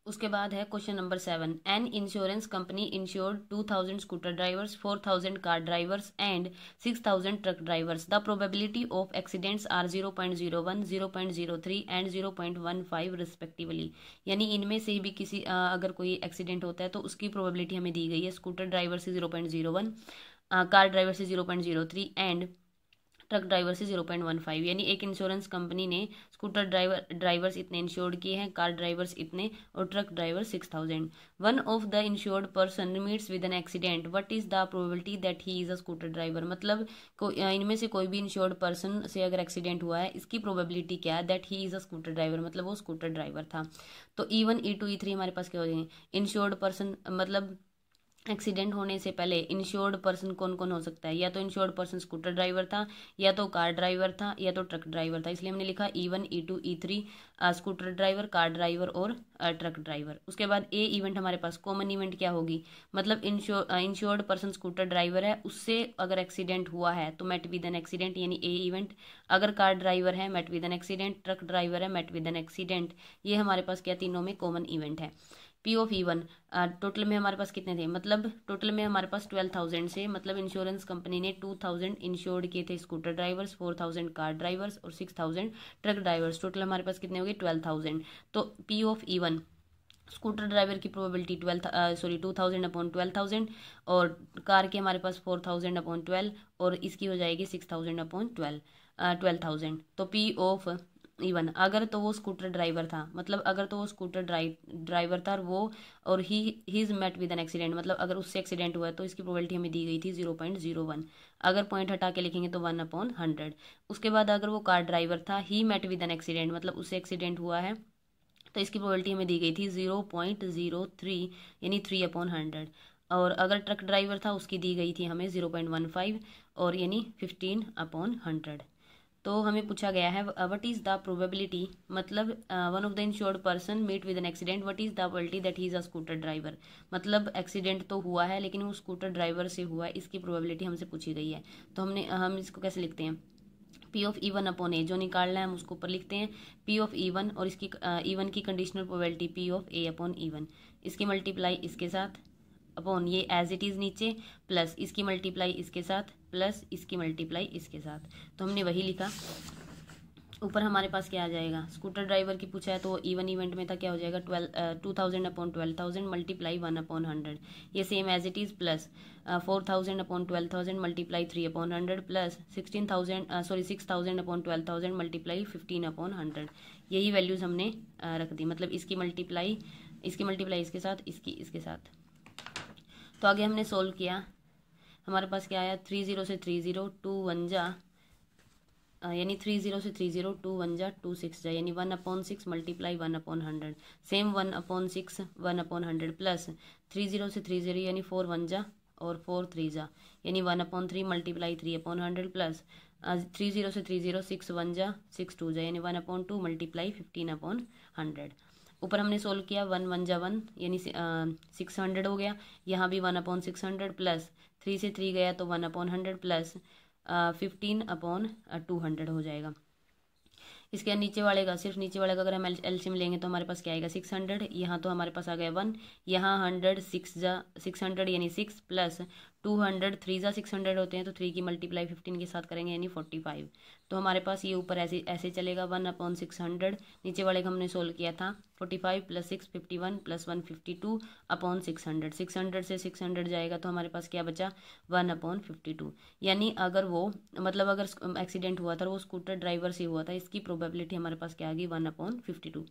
उसके बाद है question number 7। An insurance company insured 2000 scooter drivers, 4000 car drivers and 6000 truck drivers. The probability of accidents are 0.01, 0.03 and 0.15 respectively. यानी इनमें से भी किसी अगर कोई एक्सीडेंट होता है तो उसकी प्रोबेबिलिटी हमें दी गई है। स्कूटर ड्राइवर से 0.01, कार ड्राइवर से 0.03 एंड ट्रक ड्राइवर से 0.15। यानी एक इंश्योरेंस कंपनी ने स्कूटर ड्राइवर्स इतने इंश्योर्ड किए हैं, कार ड्राइवर्स इतने और truck driver 6000। One of the insured person meets with an accident, what is the probability that he is a scooter driver. मतलब इनमें से कोई भी इंश्योर्ड पर्सन से अगर एक्सीडेंट हुआ है, इसकी प्रोबेबिलिटी क्या है, that he is a scooter driver, मतलब वो स्कूटर ड्राइवर था। तो E1 E2 E3 हमारे पास क्या हो जाएंगे। इंश्योर्ड पर्सन मतलब एक्सीडेंट होने से पहले इंश्योर्ड पर्सन कौन कौन हो सकता है, या तो इंश्योर्ड पर्सन स्कूटर ड्राइवर था, या तो कार ड्राइवर था, या तो ट्रक ड्राइवर था। इसलिए हमने लिखा E1 E2 E3 scooter driver, car driver और ट्रक ड्राइवर। उसके बाद ए इवेंट हमारे पास कॉमन इवेंट क्या होगी, मतलब इंश्योर्ड पर्सन स्कूटर ड्राइवर है, उससे अगर एक्सीडेंट हुआ है तो मेट विद एन एक्सीडेंट, यानी ए इवेंट। अगर कार ड्राइवर है met with an accident, truck driver है मेट विद एन एक्सीडेंट। ये हमारे पास क्या तीनों में कॉमन इवेंट है। पी ऑफ E1 टोटल में हमारे पास कितने थे, मतलब टोटल में हमारे पास 12,000 से, मतलब इंश्योरेंस कंपनी ने 2000 इंश्योर्ड किए थे स्कूटर ड्राइवर्स, 4000 कार ड्राइवर्स और 6000 ट्रक ड्राइवर्स। टोटल हमारे पास कितने हो गए 12,000। तो P of E1 scooter driver की प्रोबेबिलिटी 2000 अपॉन 12,000 और कार के हमारे पास 4000 अपॉन 12 और इसकी हो जाएगी 6000 अपॉन 12,000। तो पी ऑफ E1 अगर तो वो स्कूटर ड्राइवर था, मतलब अगर तो वो स्कूटर ड्राइवर था और वो और he is met with an accident, मतलब अगर उससे एक्सीडेंट हुआ है तो इसकी प्रोबेबिलिटी हमें दी गई थी 0.01। अगर पॉइंट हटा के लिखेंगे तो 1/100। उसके बाद अगर वो कार ड्राइवर था, he met with an accident, मतलब उससे एक्सीडेंट हुआ है तो इसकी प्रोबेबिलिटी हमें दी गई थी 0.03, यानी 3/100। और अगर ट्रक ड्राइवर था उसकी दी गई थी हमें 0.15 और यानी 15/100। तो हमें पूछा गया है व्हाट इज द प्रोबेबिलिटी, मतलब one of the insured person meet with an accident, what is the probability that he is a scooter driver. मतलब एक्सीडेंट तो हुआ है लेकिन वो स्कूटर ड्राइवर से हुआ है, इसकी प्रोबेबिलिटी हमसे पूछी गई है। तो हम इसको कैसे लिखते हैं, पी ऑफ E1 अपॉन ए, जो निकालना है हम उसको ऊपर लिखते हैं पी ऑफ E1 और इसकी E1 की conditional probability P of A upon E1, इसकी मल्टीप्लाई इसके साथ अपॉन ये एज इट इज़ नीचे, प्लस इसकी मल्टीप्लाई इसके साथ, प्लस इसकी मल्टीप्लाई इसके साथ। तो हमने वही लिखा। ऊपर हमारे पास क्या आ जाएगा, स्कूटर ड्राइवर की पूछा है तो E1 इवेंट में था, क्या हो जाएगा 2000 अपॉन 12,000 मल्टीप्लाई 1/100, ये same as it is, plus 4000 upon 12,000 multiply 3/100 plus 6,000 upon 12,000 multiply 15/100। यही वैल्यूज़ हमने रख दी, मतलब इसकी मल्टीप्लाई इसके साथ, इसकी इसके साथ। तो आगे हमने सोल्व किया, हमारे पास क्या आया 30 से 30 2 1 जा, यानी 30 से 30 2 1 जा 2 6 जा, यानी 1/6 मल्टीप्लाई 1/100, सेम 1/6 1/100 प्लस 30 से 30 यानी 4 1 जा और 4 3 जा, यानी 1/3 मल्टीप्लाई 3/100 प्लस 30 से 30 6 1 जा 6 2 जा, यानी 1/2 मल्टीप्लाई 15/100। ऊपर हमने सोल्व किया 1 1 जा 1, यानी 600 हो गया, यहाँ भी 1/600 प्लस 3 से 3 गया तो 1/100 प्लस 15/200 हो जाएगा। इसके नीचे वाले का, सिर्फ नीचे वाले का अगर हम एलसीएम लेंगे तो हमारे पास क्या आएगा 600, यहाँ तो हमारे पास आ गया 1, यहाँ 100 6 जा 600 यानी 6 प्लस 200 3 जा 600 होते हैं तो 3 की मल्टीप्लाई 15 के साथ करेंगे यानी 45। तो हमारे पास ये ऊपर ऐसे ऐसे चलेगा 1/600, नीचे वाले का हमने सोल्व किया था 45 प्लस 6 51 प्लस 1 52/600, 600 से 600 जाएगा तो हमारे पास क्या बचा 1/52। यानी अगर वो मतलब अगर एक्सीडेंट हुआ था वो स्कूटर ड्राइवर से हुआ था, इसकी प्रोबेबिलिटी हमारे पास क्या आ गई 1/52।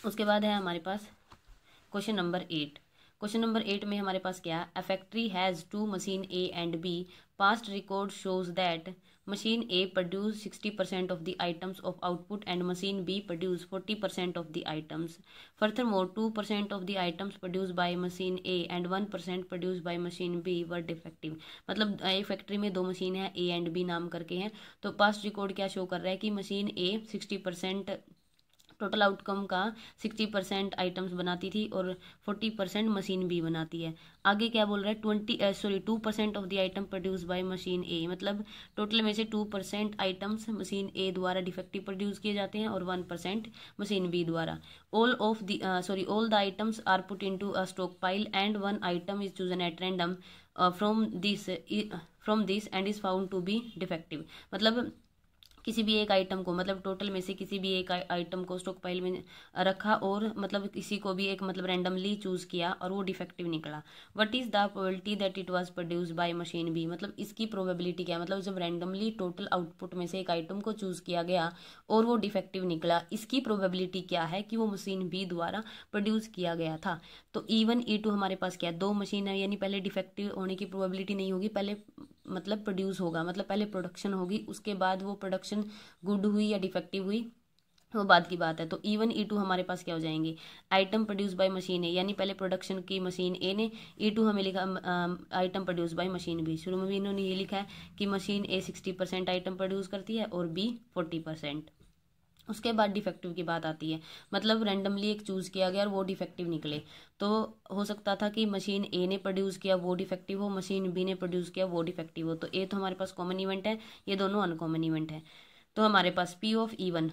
उसके बाद है हमारे पास क्वेश्चन नंबर 8। क्वेश्चन नंबर 8 में हमारे पास क्या, a factory has 2 machine A and B, past record shows that machine A produce 60% of the items of output and machine B produce 40% of the items. Furthermore, 2% of the items produced by machine A and 1% produced by machine B were defective. मतलब एक factory में 2 machine है A and B नाम करके हैं, तो past record क्या show कर रहा है कि मशीन A 60% टोटल आउटकम का 60% आइटम्स बनाती थी और 40% मशीन बी बनाती है। आगे क्या बोल रहा है, 2% of the item produce by machine A, मतलब टोटल में से 2% आइटम्स मशीन ए द्वारा डिफेक्टिव प्रोड्यूस किए जाते हैं और 1% मशीन बी द्वारा। All the items are put into a stock pile and one item is chosen at random from this and is found to be defective. मतलब किसी भी एक आइटम को, मतलब टोटल में से किसी भी एक आइटम को स्टॉक पाइल में रखा और मतलब किसी को भी एक मतलब रैंडमली चूज किया और वो डिफेक्टिव निकला। What is the probability that it was produce by machine B, मतलब इसकी प्रोबेबिलिटी क्या है, मतलब जब रैंडमली टोटल आउटपुट में से एक आइटम को चूज किया गया और वो डिफेक्टिव निकला, इसकी प्रोबेबिलिटी क्या है कि वो मशीन बी द्वारा प्रोड्यूस किया गया था। तो E1 E2 हमारे पास क्या है, दो मशीन है, यानी पहले डिफेक्टिव होने की प्रोबेबिलिटी नहीं होगी, पहले मतलब प्रोड्यूस होगा, मतलब पहले प्रोडक्शन होगी, उसके बाद वो प्रोडक्शन गुड हुई या डिफेक्टिव हुई वो बाद की बात है। तो E1 E2 हमारे पास क्या हो जाएंगे, आइटम प्रोड्यूस बाय मशीन ए, यानी पहले प्रोडक्शन की मशीन ए ने, E2 हमें लिखा item produce by machine B. शुरू में भी इन्होंने ये लिखा है कि मशीन ए 60% आइटम प्रोड्यूस करती है और बी 40%। उसके बाद डिफेक्टिव की बात आती है, मतलब रैंडमली एक चूज किया गया और वो डिफेक्टिव निकले, तो हो सकता था कि मशीन ए ने प्रोड्यूस किया वो डिफेक्टिव हो, मशीन बी ने प्रोड्यूस किया वो डिफेक्टिव हो। तो ए तो हमारे पास कॉमन इवेंट है, ये दोनों अनकॉमन इवेंट है। तो हमारे पास P ऑफ E1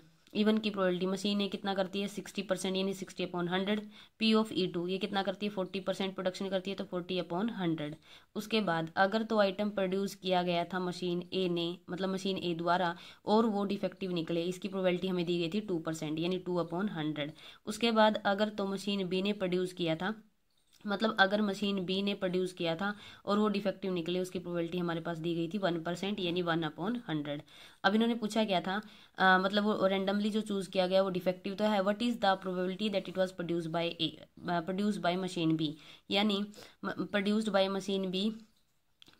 की प्रोबेबिलिटी, मशीन ए कितना करती है 60% यानी 60/100। P ऑफ E2 ये कितना करती है 40% प्रोडक्शन करती है तो 40/100। उसके बाद अगर तो आइटम प्रोड्यूस किया गया था मशीन ए ने, मतलब मशीन ए द्वारा, और वो डिफेक्टिव निकले, इसकी प्रोबेबिलिटी हमें दी गई थी 2% यानी 2/100। उसके बाद अगर तो मशीन बी ने प्रोड्यूस किया था, मतलब अगर मशीन बी ने प्रोड्यूस किया था और वो डिफेक्टिव निकले, उसकी प्रोबेबिलिटी हमारे पास दी गई थी 1% यानी 1/100। अब इन्होंने पूछा क्या था, मतलब वो रैंडमली जो चूज किया गया वो डिफेक्टिव तो है, what is the probability that it was produce by machine B, यानी प्रोड्यूस्ड बाय मशीन बी,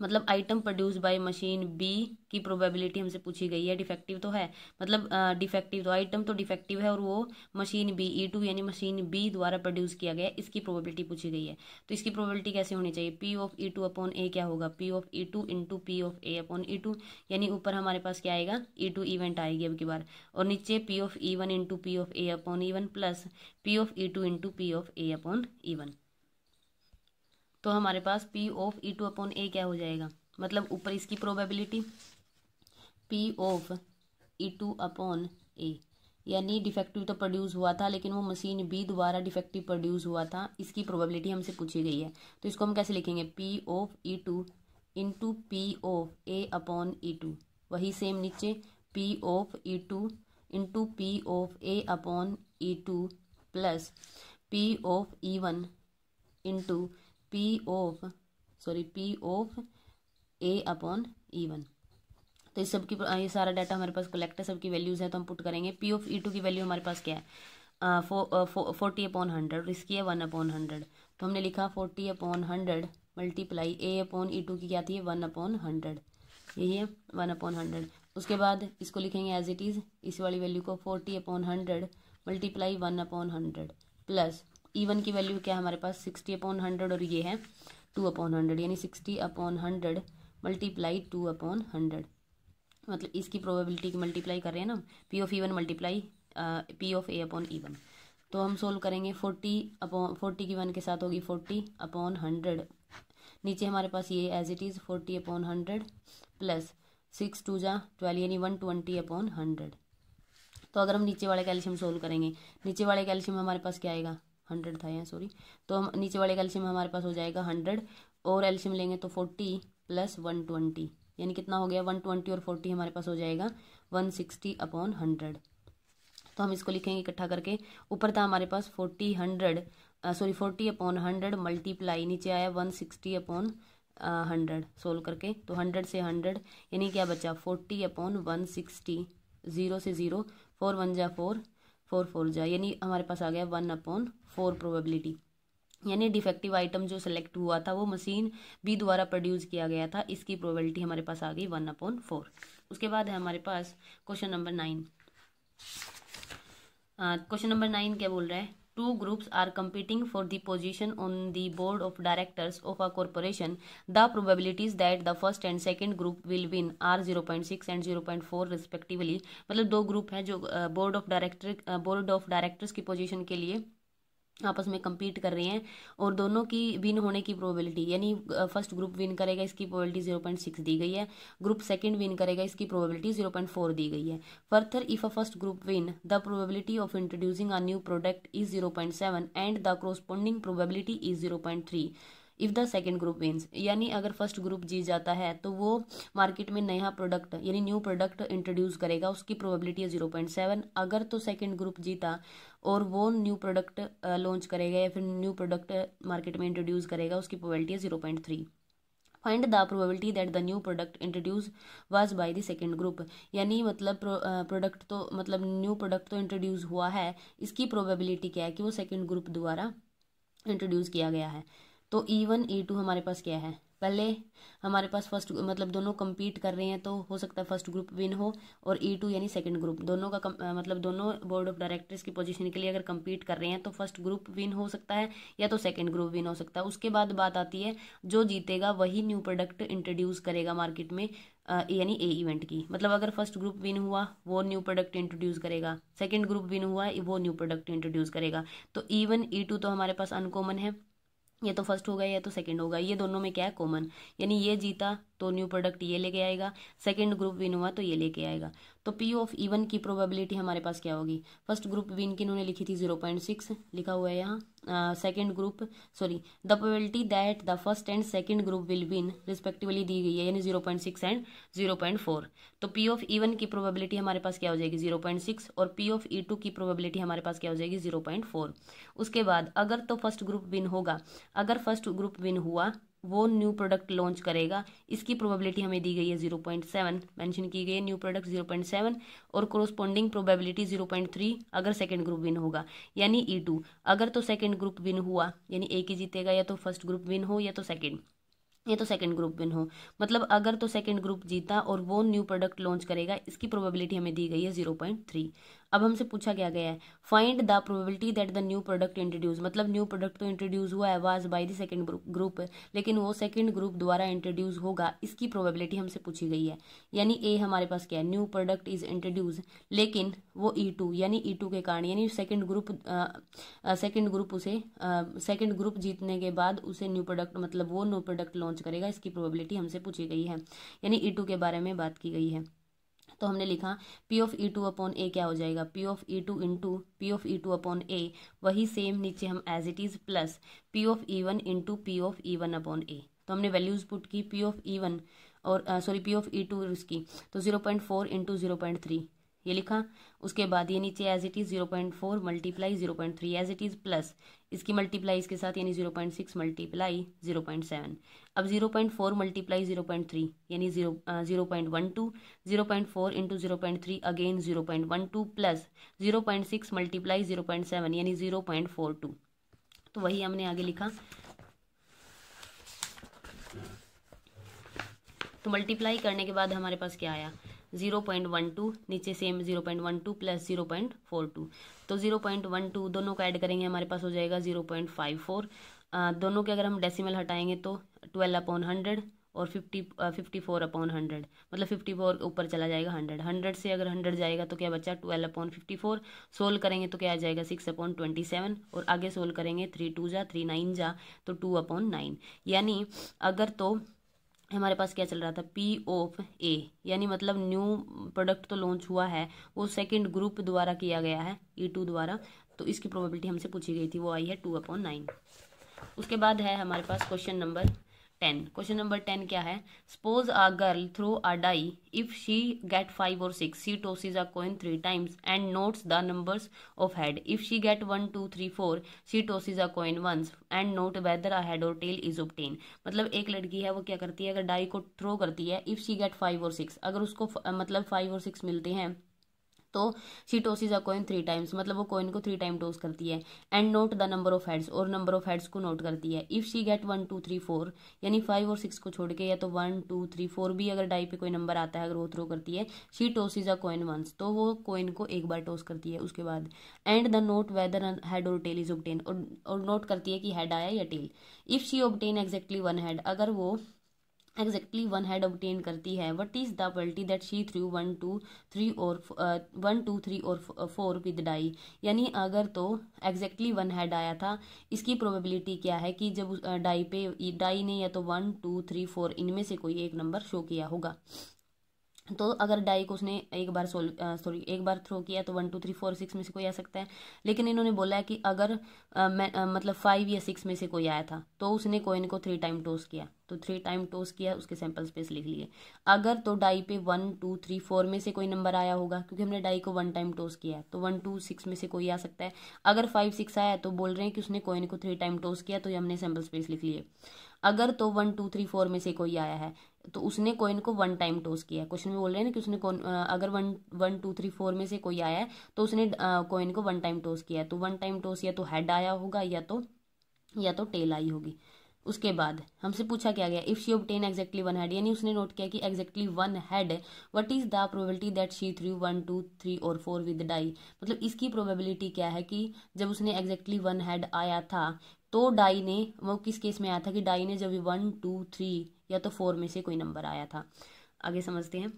मतलब item produce by machine B की प्रोबेबिलिटी हमसे पूछी गई है, डिफेक्टिव तो है, मतलब डिफेक्टिव तो आइटम तो डिफेक्टिव है और वो मशीन बी E2 यानी मशीन बी द्वारा प्रोड्यूस किया गया, इसकी प्रोबेबिलिटी पूछी गई है। तो इसकी प्रोबेबिलिटी कैसे होनी चाहिए, P ऑफ E2/A क्या होगा, P of E2 into P of A/E2, यानी ऊपर हमारे पास क्या आएगा E2 इवेंट आएगी अब की बार, और नीचे P of E1 into P of A/E1 plus P of E2 into P of A/E1। तो हमारे पास P ऑफ E2/A क्या हो जाएगा, मतलब ऊपर इसकी प्रोबेबिलिटी P ऑफ E2/A, यानी डिफेक्टिव तो प्रोड्यूस हुआ था लेकिन वो मशीन बी द्वारा डिफेक्टिव प्रोड्यूस हुआ था, इसकी प्रोबेबिलिटी हमसे पूछी गई है। तो इसको हम कैसे लिखेंगे, P of E2 into P of A/E2, वही सेम नीचे P of E2 into P of A/E2 plus P of E1 into P of A/E1। तो इस सब की ये सारा डाटा हमारे पास कलेक्ट है, सबकी वैल्यूज है, तो हम पुट करेंगे। P ऑफ E2 की वैल्यू हमारे पास क्या है 40/100 और इसकी है 1/100। तो हमने लिखा 40/100 मल्टीप्लाई A/E2 की क्या थी 1/100, यही है 1/100। उसके बाद इसको लिखेंगे एज इट इज़, इस वाली वैल्यू को 40/100 मल्टीप्लाई 1/100 प्लस E1 की वैल्यू क्या है हमारे पास 60/100 और ये है 2/100, यानी 60/100 मल्टीप्लाई 2/100, मतलब इसकी प्रोबेबिलिटी की मल्टीप्लाई कर रहे हैं ना, P of E1 multiply P of A/E1। तो हम सोल्व करेंगे 40 की 1 के साथ होगी 40/100, नीचे हमारे पास ये एज इट इज़ 40/100 प्लस 6 2 जा 12 यानी 120/100। तो अगर हम नीचे वाले कैल्शियम सोल्व करेंगे, नीचे वाले कैल्शियम हमारे पास क्या आएगा 100 था यहाँ सॉरी, तो हम नीचे वाले कैल्शियम हमारे पास हो जाएगा 100 और एल्शियम लेंगे तो 40 प्लस 120, यानी कितना हो गया 120 और 40 हमारे पास हो जाएगा 160/100। तो हम इसको लिखेंगे इकट्ठा करके, ऊपर था हमारे पास 40/100 मल्टीप्लाई, नीचे आया 160/100 सोल्व करके, तो 100 से 100 यानी क्या बचा 40/160, 0 से 0 4 1 जा 4 4 4 जा, यानी हमारे पास आ गया 1/4 प्रोबेबिलिटी, यानी डिफेक्टिव आइटम जो सेलेक्ट हुआ था वो मशीन बी द्वारा प्रोड्यूस किया गया था, इसकी प्रोबेबिलिटी हमारे पास आ गई 1/4। उसके बाद है हमारे पास क्वेश्चन नंबर 9। क्वेश्चन नंबर 9 क्या बोल रहा है, two groups are competing for the position on the board of directors of a corporation, the probabilities that the first and second group will win are 0.6 and 0.4 respectively। मतलब दो group हैं जो board of directors की position के लिए आपस में compete कर रहे हैं, और दोनों की विन होने की प्रोबेबिलिटी, यानी फर्स्ट ग्रुप विन करेगा इसकी प्रोबेबिलिटी 0.6 दी गई है, ग्रुप सेकंड विन करेगा इसकी प्रोबेबिलिटी 0.4 दी गई है। Further if a first group win the probability of introducing a new product is 0.7 and the corresponding probability is 0.3 if the second group wins. यानी अगर फर्स्ट ग्रुप जीत जाता है तो वो मार्केट में नया प्रोडक्ट यानी न्यू प्रोडक्ट इंट्रोड्यूस करेगा, उसकी प्रोबेबिलिटी है 0.7। अगर तो सेकेंड ग्रुप जीता और वो न्यू प्रोडक्ट लॉन्च करेगा या फिर न्यू प्रोडक्ट मार्केट में इंट्रोड्यूस करेगा, उसकी प्रोबेबिलिटी है 0.3। Find the probability that the new product introduce was by the second group. यानी मतलब प्रोडक्ट तो मतलब न्यू प्रोडक्ट तो इंट्रोड्यूस हुआ है, इसकी प्रोबेबिलिटी क्या है कि वो सेकेंड ग्रुप द्वारा इंट्रोड्यूस किया गया है। तो E1 E2 हमारे पास क्या है, पहले हमारे पास फर्स्ट मतलब दोनों compete कर रहे हैं, तो हो सकता है फर्स्ट ग्रुप विन हो, और E2 यानी सेकंड ग्रुप दोनों का मतलब दोनों बोर्ड ऑफ डायरेक्टर्स की पोजीशन के लिए अगर compete कर रहे हैं तो फर्स्ट ग्रुप विन हो सकता है या तो सेकंड ग्रुप विन हो सकता है। उसके बाद बात आती है जो जीतेगा वही न्यू प्रोडक्ट इंट्रोड्यूस करेगा मार्केट में, यानी ए इवेंट की। मतलब अगर फर्स्ट ग्रुप विन हुआ वो न्यू प्रोडक्ट इंट्रोड्यूस करेगा, सेकेंड ग्रुप विन हुआ वो न्यू प्रोडक्ट इंट्रोड्यूस करेगा। तो E1 E2 तो हमारे पास अनकॉमन है, ये तो फर्स्ट होगा या तो सेकंड होगा, ये दोनों में क्या है कॉमन, यानी ये जीता तो न्यू प्रोडक्ट ये लेके आएगा, सेकंड ग्रुप विन हुआ तो ये लेके आएगा। तो P ऑफ E1 की प्रोबेबिलिटी हमारे पास क्या होगी, फर्स्ट ग्रुप विन की इन्होंने लिखी थी 0.6 लिखा हुआ है यहाँ, second group the probability that the first and second group will win respectively दी गई है, यानी 0.6 एंड 0.4। तो P ऑफ E1 की प्रोबेबिलिटी हमारे पास क्या हो जाएगी 0.6, और P ऑफ E2 की प्रोबेबिलिटी हमारे पास क्या हो जाएगी 0.4। उसके बाद अगर तो फर्स्ट ग्रुप विन होगा, अगर फर्स्ट ग्रुप विन हुआ वो न्यू प्रोडक्ट लॉन्च करेगा, इसकी प्रोबेबिलिटी हमें दी गई है 0.7 मेंशन की गई है, न्यू प्रोडक्ट 0.7 और कोरोस्पोंडिंग प्रोबेबिलिटी 0.3 अगर सेकंड ग्रुप विन होगा। यानी E2 अगर तो सेकंड ग्रुप विन हुआ, यानी एक ही जीतेगा, या तो फर्स्ट ग्रुप विन हो या तो सेकंड ग्रुप विन हो। मतलब अगर तो सेकंड ग्रुप जीता और वो न्यू प्रोडक्ट लॉन्च करेगा, इसकी प्रोबेबिलिटी हमें दी गई है 0.3। अब हमसे पूछा क्या गया है, find the probability that the new product introduce. मतलब न्यू प्रोडक्ट तो इंट्रोड्यूस हुआ है was by the second group, लेकिन वो सेकंड ग्रुप द्वारा इंट्रोड्यूस होगा, इसकी प्रोबेबिलिटी हमसे पूछी गई है। यानी ए हमारे पास क्या है, न्यू प्रोडक्ट इज इंट्रोड्यूस, लेकिन वो E2 यानी E2 के कारण, यानी सेकंड ग्रुप जीतने के बाद उसे न्यू प्रोडक्ट मतलब वो न्यू प्रोडक्ट लॉन्च करेगा, इसकी प्रोबेबिलिटी हमसे पूछी गई है, यानी E2 के बारे में बात की गई है। तो हमने लिखा P ऑफ E2 अपॉन ए क्या हो जाएगा, P of E2 into P of E2 upon A, वही सेम नीचे हम as it is plus P of E1 into P of E1 upon A. तो हमने वैल्यूज पुट की P ऑफ E1 और P ऑफ E2 उसकी, तो 0.4 into 0.3 ये लिखा। उसके बाद ये नीचे as it is 0.4 multiply 0.3 as it is plus इसकी मल्टीप्लाई इसके साथ, यानी 0.6 मल्टीप्लाई 0.7। अब 0.4 मल्टीप्लाई 0.3 यानी 0.12, 0.4 इंटू 0.3 अगेन 0.12 प्लस 0.6 मल्टीप्लाई 0.7 यानी 0.42। तो वही हमने आगे लिखा। तो मल्टीप्लाई करने के बाद हमारे पास क्या आया 0.12, नीचे सेम 0.12 प्लस 0.42। तो 0.12 दोनों को ऐड करेंगे हमारे पास हो जाएगा 0.54। दोनों के अगर हम डेसिमल हटाएंगे तो 12 अपॉन 100 और 54 अपॉन 100, मतलब 54 ऊपर चला जाएगा 100 से अगर 100 जाएगा तो क्या बचा 12 अपॉन 54। सोल्व करेंगे तो क्या आ जाएगा 6 अपॉन 27, और आगे सोल्व करेंगे 3 2 जा 3 9 जा तो 2 अपॉन 9। यानी अगर तो हमारे पास क्या चल रहा था P ऑफ A, यानी मतलब न्यू प्रोडक्ट तो लॉन्च हुआ है, वो सेकंड ग्रुप द्वारा किया गया है E2 द्वारा, तो इसकी प्रोबेबिलिटी हमसे पूछी गई थी, वो आई है 2 अपॉन 9। उसके बाद है हमारे पास क्वेश्चन नंबर 10। क्वेश्चन नंबर 10 क्या है, suppose a girl throw a die, if she get 5 और 6 she tosses a coin 3 times and notes the numbers of head. If she get 1 2 3 4 she tosses a coin once and note whether a head और tail is obtain. मतलब एक लड़की है वो क्या करती है, अगर डाई को थ्रो करती है, इफ शी गेट 5 और 6, अगर उसको मतलब 5 और 6 मिलते हैं तो she tosses a coin 3 times, मतलब वो कॉइन को 3 टाइम टॉस करती है। And note the number of heads, और नंबर ऑफ हेड्स को नोट करती है। इफ शी गेट 1 2 3 4, यानी 5 और 6 को छोड़ के, या तो 1 2 3 4 भी अगर डाई पे कोई नंबर आता है, अगर वो थ्रो करती है, she tosses a coin once, तो वो कॉइन को एक बार टॉस करती है उसके बाद। And the note whether head और टेल इज ऑब्टेन, और नोट करती है कि हेड आया या tail. If she obtain exactly 1 head, अगर वो एग्जैक्टली 1 हेड ऑब्टेन करती है, what is the probability that she threw 1 2 3 और 1 2 3 और 4 विद डाई, यानी अगर तो एग्जैक्टली 1 हेड आया था, इसकी प्रोबेबिलिटी क्या है कि जब डाई पे डाई ने या तो 1 2 3 4 इनमें से कोई एक नंबर शो किया होगा। तो अगर डाई को उसने एक बार एक बार थ्रो किया तो 1 2 3 4 6 में से कोई आ सकता है। लेकिन इन्होंने बोला है कि अगर मतलब 5 या 6 में से कोई आया था, तो उसने कॉइन को 3 टाइम टॉस किया, तो 3 टाइम टॉस किया, उसके सैंपल स्पेस लिख लिए। अगर तो डाई पे 1 2 3 4 में से कोई नंबर आया होगा, क्योंकि हमने डाई को 1 टाइम टॉस किया है, तो 1 2 6 में से कोई आ सकता है। अगर 5 6 आया तो बोल रहे हैं कि उसने कॉइन को 3 टाइम टॉस किया, तो ये हमने सैंपल स्पेस लिख लिए। अगर तो 1 2 3 4 में से कोई आया है, तो उसने कॉइन को 1 टाइम टॉस किया। क्वेश्चन में बोल रहे हैं ना कि उसने अगर 1 2 3 4 में से कोई आया है, तो उसने कॉइन को 1 टाइम टॉस किया है, तो 1 टाइम टॉस या तो हेड आया होगा या तो टेल आई होगी। उसके बाद हमसे पूछा क्या गया, if she obtain exactly 1 head, यानी उसने नोट किया कि exactly 1 head, what is the probability that she threw 1 2 3 और 4 विद डाई, मतलब इसकी प्रोबेबिलिटी क्या है कि जब उसने एग्जैक्टली 1 हेड आया था, तो डाई ने, वो किस केस में आया था कि डाई ने जब 1 2 3 या तो 4 में से कोई नंबर आया था। आगे समझते हैं।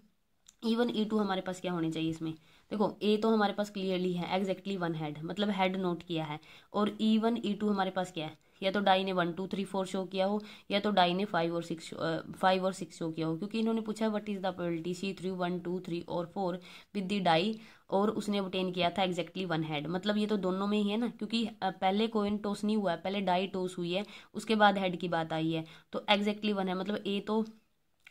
E1 E2 हमारे पास क्या होने चाहिए इसमें। देखो ए तो हमारे पास क्लियरली है एग्जैक्टली 1 हेड, मतलब हेड नोट किया है। और E1 E2 हमारे पास क्या है, या तो डाई ने 1 2 3 4 शो किया हो, या तो डाई ने 5 और 6 शो किया हो, क्योंकि इन्होंने पूछा what is the probability she threw 1 2 3 और 4 विद द डाई, और उसने ऑब्टेन किया था एग्जैक्टली 1 हेड। मतलब ये तो दोनों में ही है ना, क्योंकि पहले कॉइन टॉस नहीं हुआ है, पहले डाई टॉस हुई है, उसके बाद हेड की बात आई है, तो एग्जैक्टली 1 है, मतलब ए तो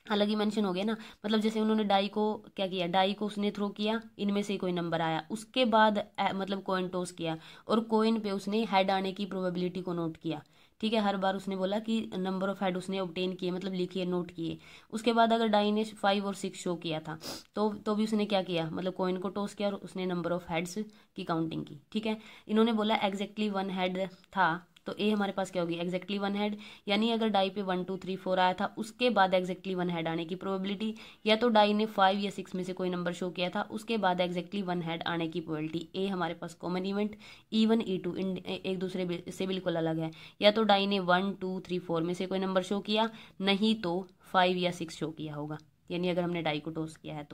अलग ही मेंशन हो गया ना। मतलब जैसे उन्होंने डाई को क्या किया, डाई को उसने थ्रो किया, इनमें से कोई नंबर आया, उसके बाद मतलब कॉइन टॉस किया, और कॉइन पे उसने हेड आने की प्रोबेबिलिटी को नोट किया। ठीक है, हर बार उसने बोला कि नंबर ऑफ हेड उसने ऑब्टेन किए, मतलब लिखिए, नोट किए। उसके बाद अगर डाई ने 5 और 6 शो किया था, तो भी उसने क्या किया, मतलब कॉइन को टॉस किया और उसने नंबर ऑफ हेड्स की काउंटिंग की। ठीक है, इन्होंने बोला एग्जैक्टली 1 हेड था, तो ए हमारे पास क्या होगी, एग्जैक्टली 1 हेड, यानी अगर डाई पे 1 2 3 4 आया था, उसके बाद एग्जैक्टली 1 हेड आने की प्रोबेबिलिटी, या तो डाई ने 5 या 6 में से कोई नंबर शो किया था, उसके बाद एग्जैक्टली 1 हेड आने की प्रोबेबिलिटी। ए हमारे पास कॉमन इवेंट। E1 E2 एक दूसरे से बिल्कुल अलग है, या तो डाई ने 1 2 3 4 में से कोई नंबर शो किया, नहीं तो 5 या 6 शो किया होगा, यानी अगर हमने डाई को टॉस किया है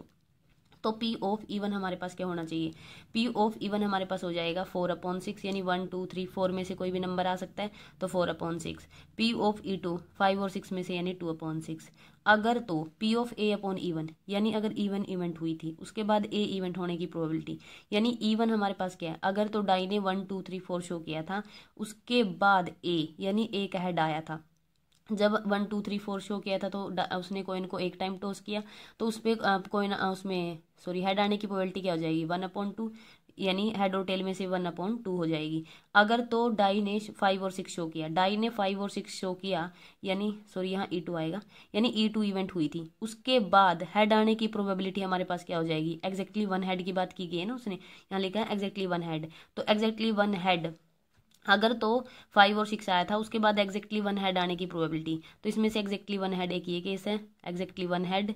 तो P ऑफ E1 हमारे पास क्या होना चाहिए, P ऑफ E1 हमारे पास हो जाएगा 4/6, यानी 1 2 3 4 में से कोई भी नंबर आ सकता है, तो 4/6। P ऑफ E2 5 और 6 में से, यानी 2/6। अगर तो P ऑफ A/E1, यानी अगर E1 इवेंट हुई थी, उसके बाद A इवेंट होने की प्रोबेबिलिटी, यानी E1 हमारे पास क्या है, अगर तो डाई ने 1 2 3 4 शो किया था, उसके बाद A, यानी A का हेड आया था, जब 1 2 3 4 शो किया था, तो उसने कॉइन को एक टाइम टॉस किया, तो उस पर कॉइन उसमें हेड आने की प्रोबेबिलिटी क्या हो जाएगी, 1/2, यानी हेड और टेल में से 1/2 हो जाएगी। अगर तो डाई ने 5 और 6 शो किया, डाई ने 5 और 6 शो किया, यानी यहाँ E2 आएगा, यानी E2 इवेंट हुई थी, उसके बाद हेड आने की प्रोबेबिलिटी हमारे पास क्या हो जाएगी, एग्जैक्टली 1 हेड की बात की गई है ना, उसने यहाँ लिखा है एग्जैक्टली 1 हेड, तो एग्जैक्टली 1 हेड अगर तो 5 और 6 आया था, उसके बाद एग्जैक्टली 1 हेड आने की प्रोबेबिलिटी, तो इसमें से एग्जैक्टली 1 हेड एक ये केस है, एग्जैक्टली 1 हेड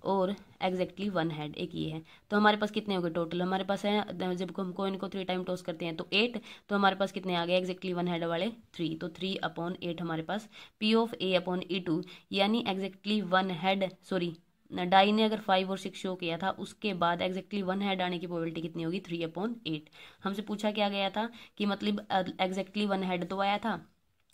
और एग्जैक्टली 1 हेड एक ये है। तो हमारे पास कितने हो गए टोटल, हमारे पास है, जब हम कॉइन को 3 टाइम टॉस करते हैं तो 8, तो हमारे पास कितने आ गए एग्जैक्टली 1 हेड वाले 3, तो 3/8 हमारे पास P ऑफ A/E2, यानी एग्जैक्टली 1 हेड डाई ने अगर 5 और 6 शो किया था, उसके बाद एग्जैक्टली 1 हेड आने की प्रोबेबिलिटी कितनी होगी, 3/8। हमसे पूछा क्या गया था कि मतलब एग्जैक्टली 1 हेड तो आया था,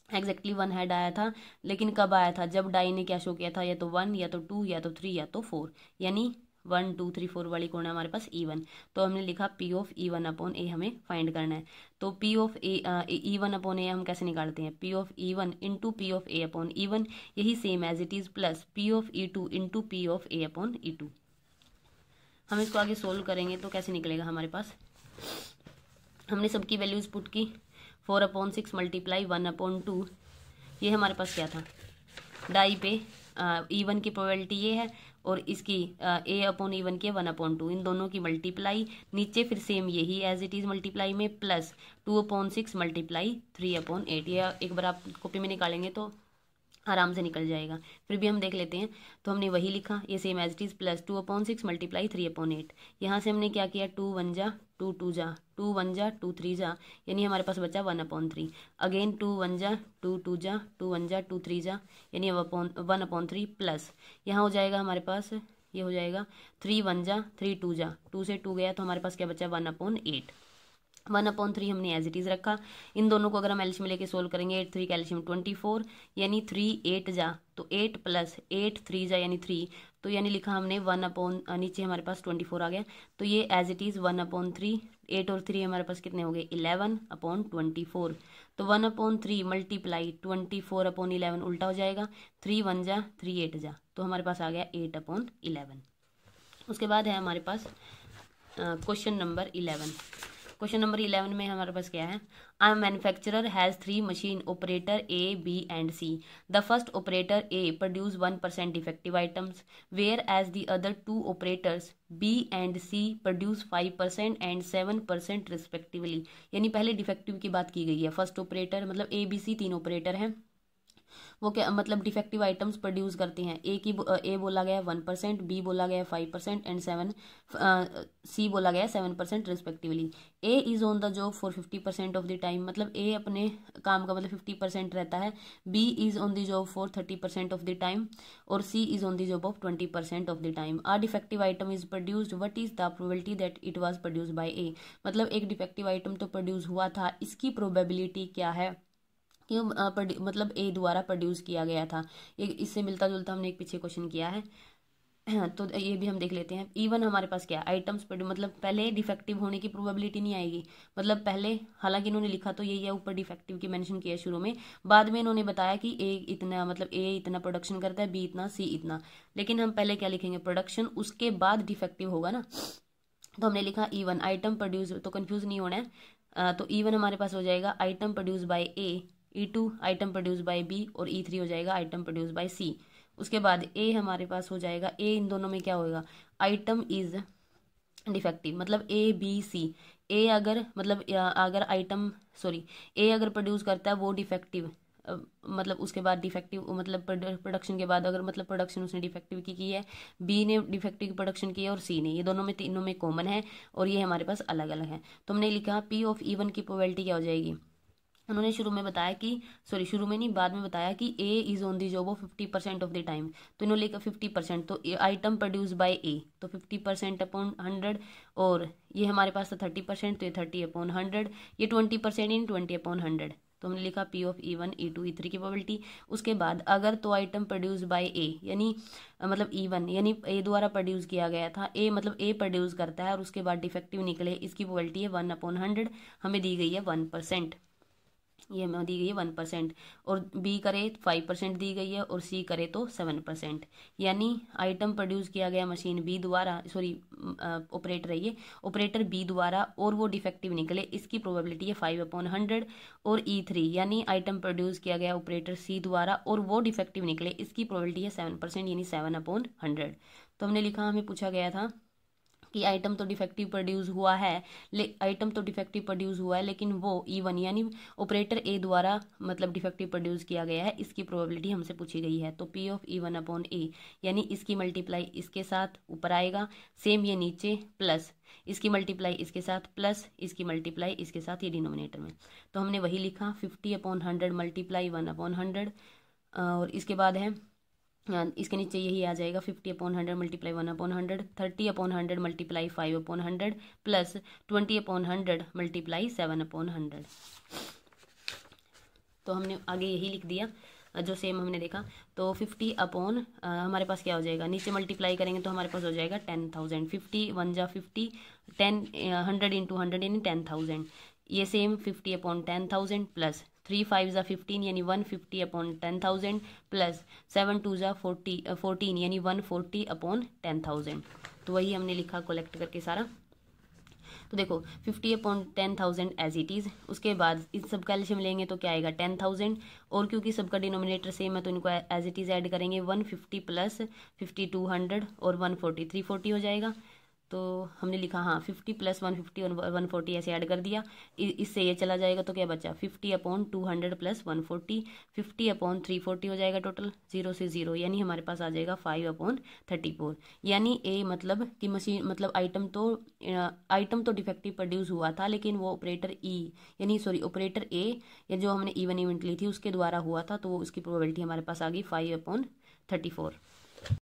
एग्जैक्टली 1 हेड आया था, लेकिन कब आया था, जब डाई ने क्या शो किया था, या तो 1 या तो 2 या तो 3 या तो 4, यानी 1 2 3 4 वाली कौन है हमारे पास, E1। तो हमने लिखा P ऑफ E1/A हमें फाइंड करना है। तो P ऑफ E1/A हम कैसे निकालते हैं, P of E1 into P of A/E1, यही same as it is, plus P of E2 into P of A/E2। हम इसको आगे सोल्व करेंगे तो कैसे निकलेगा हमारे पास, हमने सबकी वैल्यूज पुट की, 4/6 मल्टीप्लाई 1/2, ये हमारे पास क्या था, डाई पे E1 की प्रोबेबिलिटी ये है, और इसकी ए अपॉन E1 की 1/2, इन दोनों की मल्टीप्लाई, नीचे फिर सेम यही एज इट इज़ मल्टीप्लाई में, प्लस 2/6 मल्टीप्लाई 3/8। ये एक बार आप कॉपी में निकालेंगे तो आराम से निकल जाएगा। फिर भी हम देख लेते हैं। तो हमने वही लिखा, ये same as it is, plus 2/6 multiply 3/8। यहाँ से हमने क्या किया, 2 1 जा 2 2 जा 2 1 जा 2 3 जा, यानी हमारे पास बचा 1/3। अगेन 2 1 जा 2 2 जा 2 1 जा 2 3 जा, यानी 1/3 प्लस यहाँ हो जाएगा हमारे पास, ये हो जाएगा 3 1 जा 3 2 जा, 2 से 2 गया तो हमारे पास क्या बचा 1/8। 1/3 हमने एज इट इज़ रखा। इन दोनों को अगर हम एल्शियम लेके सोल्व करेंगे, 8 3 का एल्शियम 24, यानी 3 8 जा तो 8 प्लस 8 3 जा यानी 3, तो यानी लिखा हमने 1 नीचे हमारे पास 24 आ गया। तो ये एज इट इज़ 1/3, 8 और 3 हमारे पास कितने हो गए 11/24। तो 1/3 मल्टीप्लाई 24/11 उल्टा हो जाएगा, 3 1 जा 3 8 जा, तो हमारे पास आ गया 8/11। उसके बाद है हमारे पास क्वेश्चन नंबर 11। क्वेश्चन नंबर 11 में हमारे पास क्या है, a manufacturer has 3 machine operator A, B and C. The first operator A produce 1% defective items, whereas the other 2 operators B and C produce 5% and 7% respectively. यानी पहले डिफेक्टिव की बात की गई है। फर्स्ट ऑपरेटर मतलब A, B, C 3 ऑपरेटर हैं, वो क्या मतलब डिफेक्टिव आइटम्स प्रोड्यूस करते हैं। ए बोला गया 1%, बी बोला गया 5% एंड 7 सी बोला गया 7% respectively. A is on the job for 50% of the time, मतलब ए अपने काम का मतलब 50% रहता है। B is on the job for 30% of the time, और C is on the job of 20% of the time. A defective item is produced, what is the probability that it was produced by A. मतलब एक defective item तो produce हुआ था, इसकी probability क्या है क्यों मतलब ए द्वारा प्रोड्यूस किया गया था। ये इससे मिलता जुलता हमने एक पीछे क्वेश्चन किया है, तो ये भी हम देख लेते हैं। इवन हमारे पास क्या आइटम्स मतलब पहले डिफेक्टिव होने की प्रोबेबिलिटी नहीं आएगी, मतलब पहले हालांकि इन्होंने लिखा तो यही है, ऊपर डिफेक्टिव की मेंशन किया शुरू में, बाद में इन्होंने बताया कि ए इतना मतलब ए इतना प्रोडक्शन करता है, बी इतना, सी इतना, लेकिन हम पहले क्या लिखेंगे प्रोडक्शन, उसके बाद डिफेक्टिव होगा ना। तो हमने लिखा E1 आइटम प्रोड्यूस, तो कंफ्यूज नहीं होना है। तो E1 हमारे पास हो जाएगा item produce by A, E2 item produce by B, और E3 हो जाएगा आइटम प्रोड्यूस बाय सी। उसके बाद ए हमारे पास हो जाएगा, ए इन दोनों में क्या होगा, आइटम इज डिफेक्टिव, मतलब ए बी सी। ए अगर मतलब अगर आइटम सॉरी ए अगर प्रोड्यूस करता है वो डिफेक्टिव, मतलब उसके बाद डिफेक्टिव मतलब प्रोडक्शन के बाद अगर मतलब प्रोडक्शन उसने डिफेक्टिव की है, बी ने डिफेक्टिव की प्रोडक्शन की है और सी ने, ये दोनों में तीनों में कॉमन है और ये हमारे पास अलग अलग है। तो हमने लिखा पी ऑफ E1 की प्रोबेबिलिटी क्या हो जाएगी, उन्होंने शुरू में बताया कि शुरू में नहीं बाद में बताया कि A is on the job of 50% of the time, तो इन्होंने लिखा 50%, तो आइटम प्रोड्यूस बाय ए, तो 50%/100, और ये हमारे पास था 30%, तो ये 30/100, ये 20% इन 20/100, तो हमने लिखा P of E1 E2 E3 की प्रोबेबिलिटी। उसके बाद अगर तो आइटम प्रोड्यूस बाय ए, यानी मतलब E1 यानी ए द्वारा प्रोड्यूस किया गया था, ए मतलब ए प्रोड्यूस करता है और उसके बाद डिफेक्टिव निकले, इसकी प्रोबेबिलिटी है 1/100, हमें दी गई है 1%, ये हमें दी गई है 1%, और बी करे 5% दी गई है, और सी करे तो 7%। यानी आइटम प्रोड्यूस किया गया मशीन बी द्वारा, सॉरी ऑपरेटर है ये, ऑपरेटर बी द्वारा, और वो डिफेक्टिव निकले, इसकी प्रोबेबिलिटी है 5/100। और E3 यानी आइटम प्रोड्यूस किया गया ऑपरेटर सी द्वारा और वो डिफेक्टिव निकले, इसकी प्रोबेबिलिटी है 7%, यानी 7/100। तो हमने लिखा, हमें पूछा गया था कि आइटम तो डिफेक्टिव प्रोड्यूस हुआ है, लेकिन वो E1 यानी ऑपरेटर ए द्वारा मतलब डिफेक्टिव प्रोड्यूस किया गया है, इसकी प्रोबेबिलिटी हमसे पूछी गई है। तो P ऑफ E1/A, यानी इसकी मल्टीप्लाई इसके साथ ऊपर आएगा, सेम ये नीचे, प्लस इसकी मल्टीप्लाई इसके साथ, प्लस इसकी मल्टीप्लाई इसके साथ, ये डिनोमिनेटर में। तो हमने वही लिखा 50/100 मल्टीप्लाई 1/100, और इसके बाद है इसके नीचे यही आ जाएगा 50/100 मल्टीप्लाई 1/100, 30/100 मल्टीप्लाई 5/100, प्लस 20/100 मल्टीप्लाई 7/100। तो हमने आगे यही लिख दिया जो सेम हमने देखा। तो 50 हमारे पास क्या हो जाएगा, नीचे मल्टीप्लाई करेंगे तो हमारे पास हो जाएगा 10,000, 50 1 जा 50, 10 100 × 100 यानी 10,000, ये सेम 50/10,000 प्लस 3 5 जा 15 यानी 150/10,000, प्लस 7 2 जा 14 यानी 140/10,000। तो वही हमने लिखा कलेक्ट करके सारा। तो देखो 50/10,000 एज इट इज़, उसके बाद इस सब का एलसीएम लेंगे तो क्या आएगा 10,000, और क्योंकि सबका डिनोमिनेटर सेम है तो इनको एज इट इज़ ऐड करेंगे 150 प्लस 50 200 और 140 340 हो जाएगा। तो हमने लिखा हाँ 50 प्लस 150 और 140 ऐसे ऐड कर दिया, इससे ये चला जाएगा तो क्या बचा 50/200 प्लस 140, 50/340 हो जाएगा टोटल, 0 से 0, यानी हमारे पास आ जाएगा 5/34। यानी ए मतलब कि मशीन मतलब आइटम तो डिफेक्टिव प्रोड्यूस हुआ था, लेकिन वो ऑपरेटर यानी सॉरी ऑपरेटर ए या जो हमने इवन इवेंट ली थी उसके द्वारा हुआ था, तो उसकी प्रोबेबिलिटी हमारे पास आ गई 5/34।